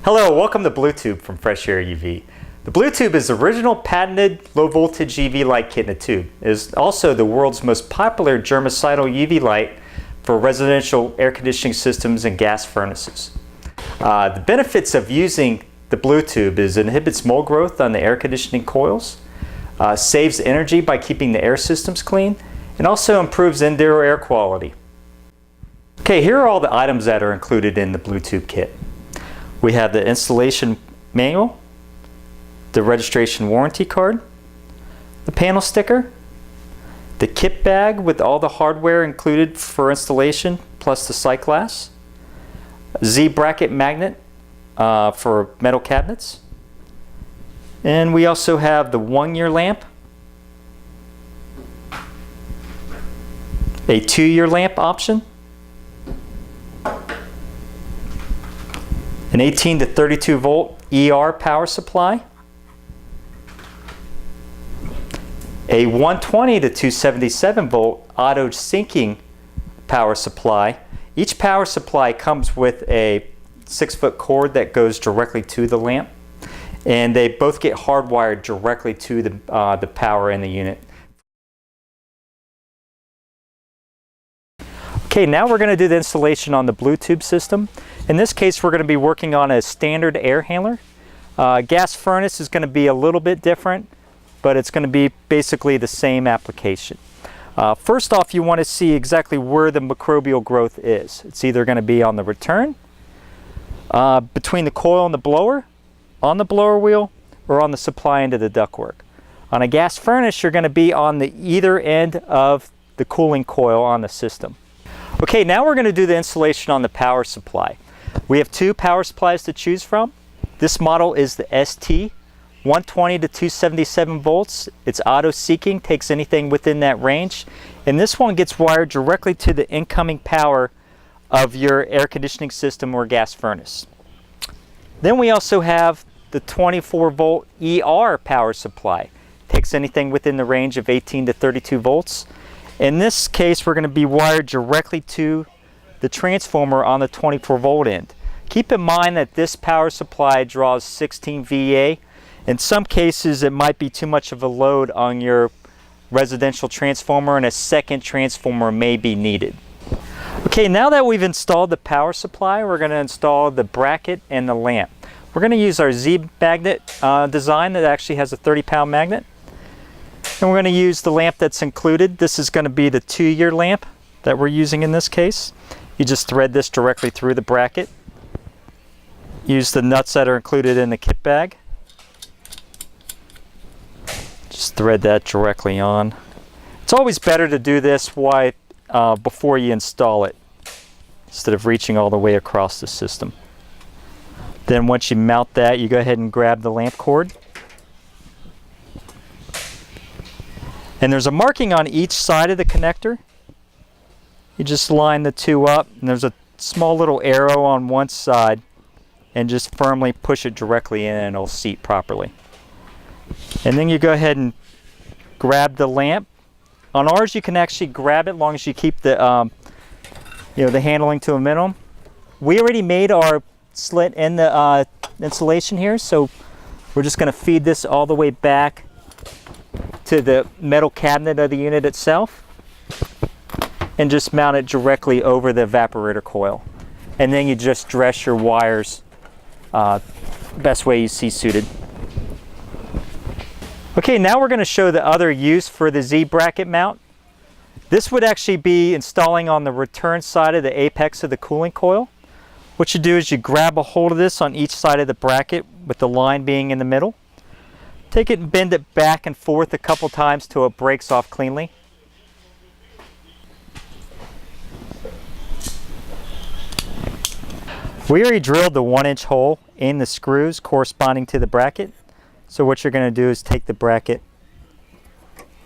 Hello, welcome to Bluetube from FreshAire UV. The Bluetube is the original patented low voltage UV light kit in a tube. It is also the world's most popular germicidal UV light for residential air conditioning systems and gas furnaces. The benefits of using the Bluetube is it inhibits mold growth on the air conditioning coils, saves energy by keeping the air systems clean, and also improves indoor air quality. Okay, here are all the items that are included in the Bluetube kit. We have the installation manual, the registration warranty card, the panel sticker, the kit bag with all the hardware included for installation plus the sight glass, a Z bracket magnet for metal cabinets, and we also have the 1-year lamp, a 2-year lamp option, an 18 to 32 volt ER power supply, a 120 to 277 volt auto syncing power supply. Each power supply comes with a 6-foot cord that goes directly to the lamp, and they both get hardwired directly to the power in the unit. Okay, now we're going to do the installation on the Bluetube system. In this case, we're going to be working on a standard air handler. Gas furnace is going to be a little bit different, but it's going to be basically the same application. First off, you want to see exactly where the microbial growth is. It's either going to be on the return, between the coil and the blower, on the blower wheel, or on the supply end of the ductwork. On a gas furnace, you're going to be on the either end of the cooling coil on the system. Okay, now we're going to do the installation on the power supply. We have 2 power supplies to choose from. This model is the ST, 120 to 277 volts. It's auto seeking, takes anything within that range. And this one gets wired directly to the incoming power of your air conditioning system or gas furnace. Then we also have the 24 volt ER power supply. Takes anything within the range of 18 to 32 volts. In this case, we're going to be wired directly to the transformer on the 24 volt end. Keep in mind that this power supply draws 16 VA. In some cases, it might be too much of a load on your residential transformer, and a second transformer may be needed. Okay, now that we've installed the power supply, we're going to install the bracket and the lamp. We're going to use our Z magnet design that actually has a 30-pound magnet. And we're going to use the lamp that's included. This is going to be the 2-year lamp that we're using in this case. You just thread this directly through the bracket. Use the nuts that are included in the kit bag. Just thread that directly on. It's always better to do this before you install it, instead of reaching all the way across the system. Then once you mount that, you go ahead and grab the lamp cord. And there's a marking on each side of the connector. You just line the 2 up, and there's a small little arrow on one side, and just firmly push it directly in and it'll seat properly. And then you go ahead and grab the lamp. On ours, you can actually grab it as long as you keep the the handling to a minimum. We already made our slit in the insulation here, so we're just going to feed this all the way back to the metal cabinet of the unit itself, and just mount it directly over the evaporator coil. And then you just dress your wires best way you see suited. Okay, now we're going to show the other use for the Z bracket mount. This would actually be installing on the return side of the apex of the cooling coil. What you do is you grab a hold of this on each side of the bracket with the line being in the middle. Take it and bend it back and forth a couple times till it breaks off cleanly. We already drilled the 1-inch hole in the screws corresponding to the bracket. So what you're going to do is take the bracket,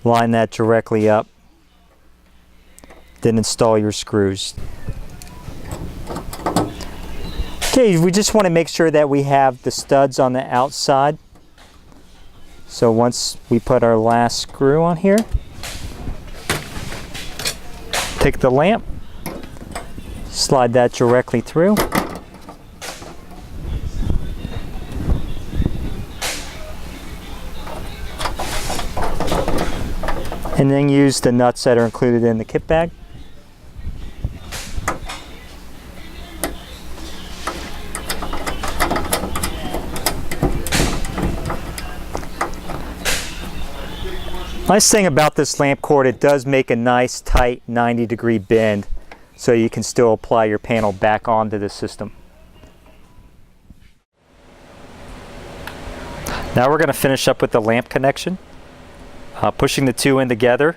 line that directly up, then install your screws. Okay, we just want to make sure that we have the studs on the outside. So once we put our last screw on here, take the lamp, slide that directly through, and then use the nuts that are included in the kit bag. Nice thing about this lamp cord, it does make a nice tight 90-degree bend, so you can still apply your panel back onto the system. Now we're going to finish up with the lamp connection. Pushing the two in together.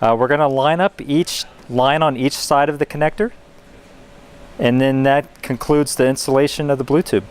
We're going to line up each line on each side of the connector, and then that concludes the installation of the blue tube.